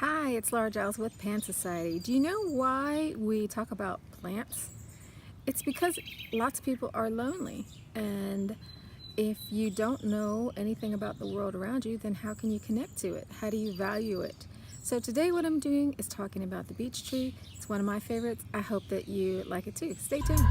Hi, it's Laura Giles with Pan Society. Do you know why we talk about plants? It's because lots of people are lonely, and if you don't know anything about the world around you, then how can you connect to it? How do you value it? So today what I'm doing is talking about the beech tree. It's one of my favorites. I hope that you like it too. Stay tuned.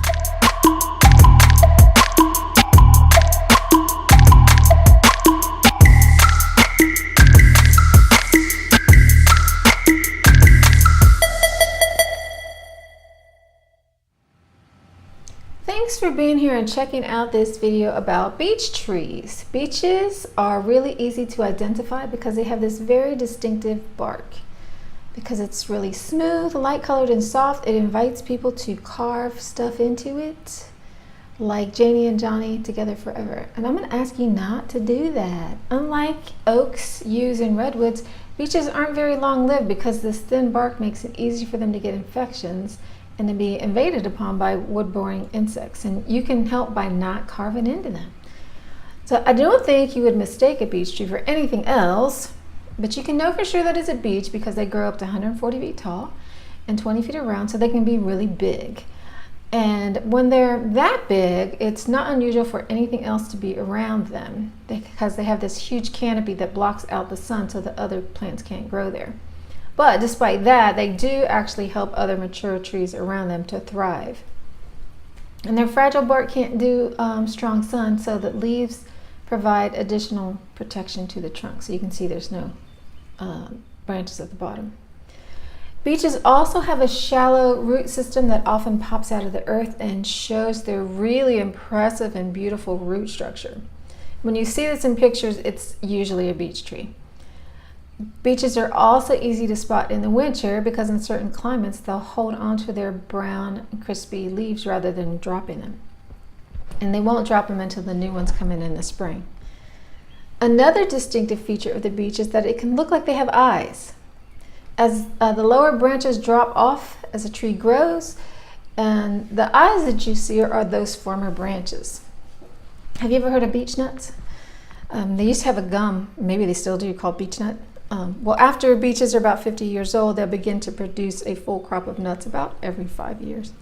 Thanks for being here and checking out this video about beech trees. Beeches are really easy to identify because they have this very distinctive bark. Because it's really smooth, light colored, and soft, it invites people to carve stuff into it, like Janie and Johnny together forever. And I'm going to ask you not to do that. Unlike oaks, yews, and redwoods, beeches aren't very long lived because this thin bark makes it easy for them to get infections and to be invaded upon by wood-boring insects. And you can help by not carving into them. So I don't think you would mistake a beech tree for anything else, but you can know for sure that it's a beech because they grow up to 140 feet tall and 20 feet around, so they can be really big. And when they're that big, it's not unusual for anything else to be around them because they have this huge canopy that blocks out the sun so that other plants can't grow there. But despite that, they do actually help other mature trees around them to thrive. And their fragile bark can't do strong sun, so that leaves provide additional protection to the trunk. So you can see there's no branches at the bottom. Beeches also have a shallow root system that often pops out of the earth and shows their really impressive and beautiful root structure. When you see this in pictures, it's usually a beech tree. Beeches are also easy to spot in the winter because in certain climates they'll hold onto their brown crispy leaves rather than dropping them. And they won't drop them until the new ones come in the spring. Another distinctive feature of the beech is that it can look like they have eyes. As the lower branches drop off as a tree grows, and the eyes that you see are those former branches. Have you ever heard of beech nuts? They used to have a gum, maybe they still do, called beech nut. Well, after beeches are about 50 years old, they'll begin to produce a full crop of nuts about every 5 years.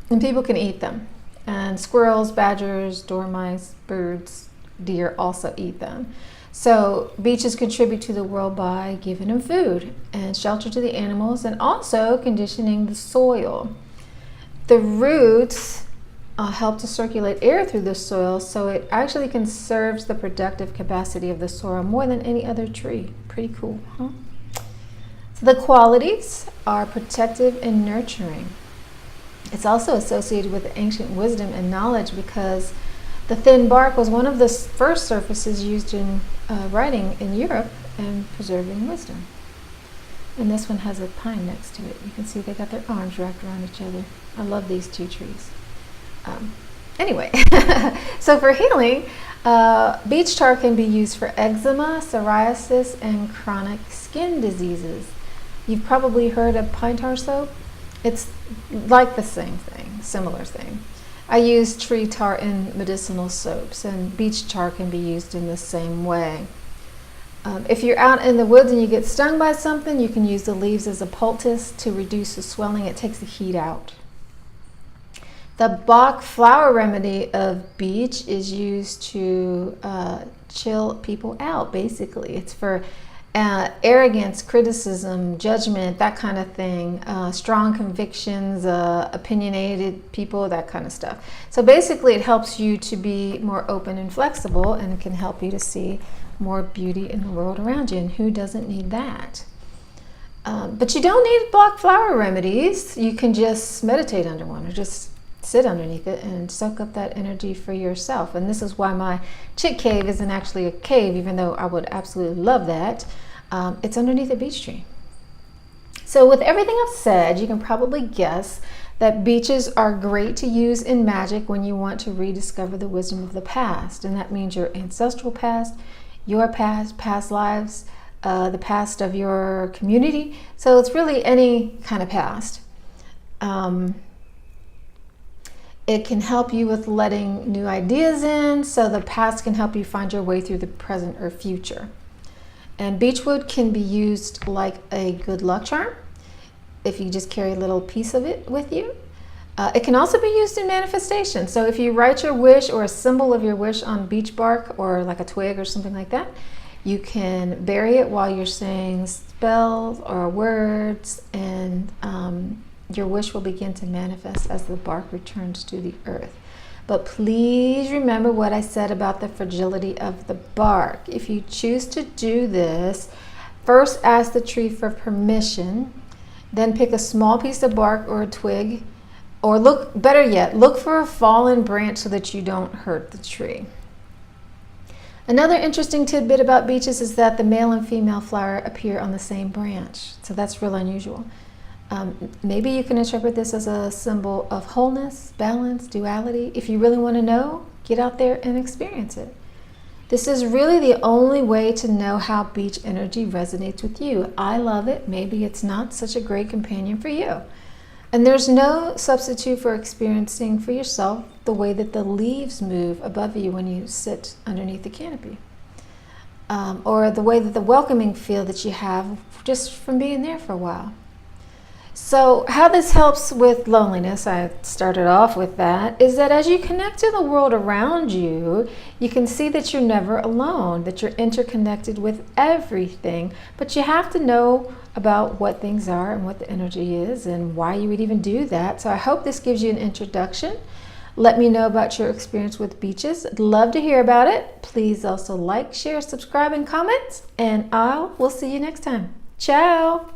And people can eat them. And squirrels, badgers, dormice, birds, deer also eat them. So beeches contribute to the world by giving them food and shelter to the animals and also conditioning the soil. The roots help to circulate air through the soil, so it actually conserves the productive capacity of the soil more than any other tree. Pretty cool, huh? So the qualities are protective and nurturing. It's also associated with ancient wisdom and knowledge because the thin bark was one of the first surfaces used in writing in Europe and preserving wisdom. And this one has a pine next to it. You can see they got their arms wrapped around each other. I love these two trees. Anyway, so for healing, beech tar can be used for eczema, psoriasis, and chronic skin diseases. You've probably heard of pine tar soap. It's like the same thing, similar thing. I use tree tar in medicinal soaps, and beech tar can be used in the same way. If you're out in the woods and you get stung by something, you can use the leaves as a poultice to reduce the swelling. It takes the heat out. The Bach flower remedy of beech is used to chill people out, basically. It's for arrogance, criticism, judgment, that kind of thing, strong convictions, opinionated people, that kind of stuff. So basically it helps you to be more open and flexible, and it can help you to see more beauty in the world around you, and who doesn't need that? But you don't need Bach flower remedies. You can just meditate under one or just sit underneath it and soak up that energy for yourself. And this is why my chick cave isn't actually a cave, even though I would absolutely love that. It's underneath a beech tree. So with everything I've said, you can probably guess that beeches are great to use in magic when you want to rediscover the wisdom of the past. And that means your ancestral past, your past lives, the past of your community. So it's really any kind of past. It can help you with letting new ideas in, so the past can help you find your way through the present or future. And beechwood can be used like a good luck charm if you just carry a little piece of it with you. It can also be used in manifestation. So if you write your wish or a symbol of your wish on beech bark or like a twig or something like that, you can bury it while you're saying spells or words, and your wish will begin to manifest as the bark returns to the earth. But please remember what I said about the fragility of the bark. If you choose to do this, first ask the tree for permission, then pick a small piece of bark or a twig, or better yet, look for a fallen branch so that you don't hurt the tree. Another interesting tidbit about beeches is that the male and female flower appear on the same branch. So that's real unusual. Maybe you can interpret this as a symbol of wholeness, balance, duality. If you really want to know, get out there and experience it. This is really the only way to know how beech energy resonates with you. I love it. Maybe it's not such a great companion for you. And there's no substitute for experiencing for yourself the way that the leaves move above you when you sit underneath the canopy. Or the way that the welcoming feel that you have just from being there for a while. So how this helps with loneliness, I started off with that, is that as you connect to the world around you, you can see that you're never alone, that you're interconnected with everything, but you have to know about what things are and what the energy is and why you would even do that. So I hope this gives you an introduction. Let me know about your experience with beeches. I'd love to hear about it. Please also like, share, subscribe, and comment, and we'll see you next time. Ciao!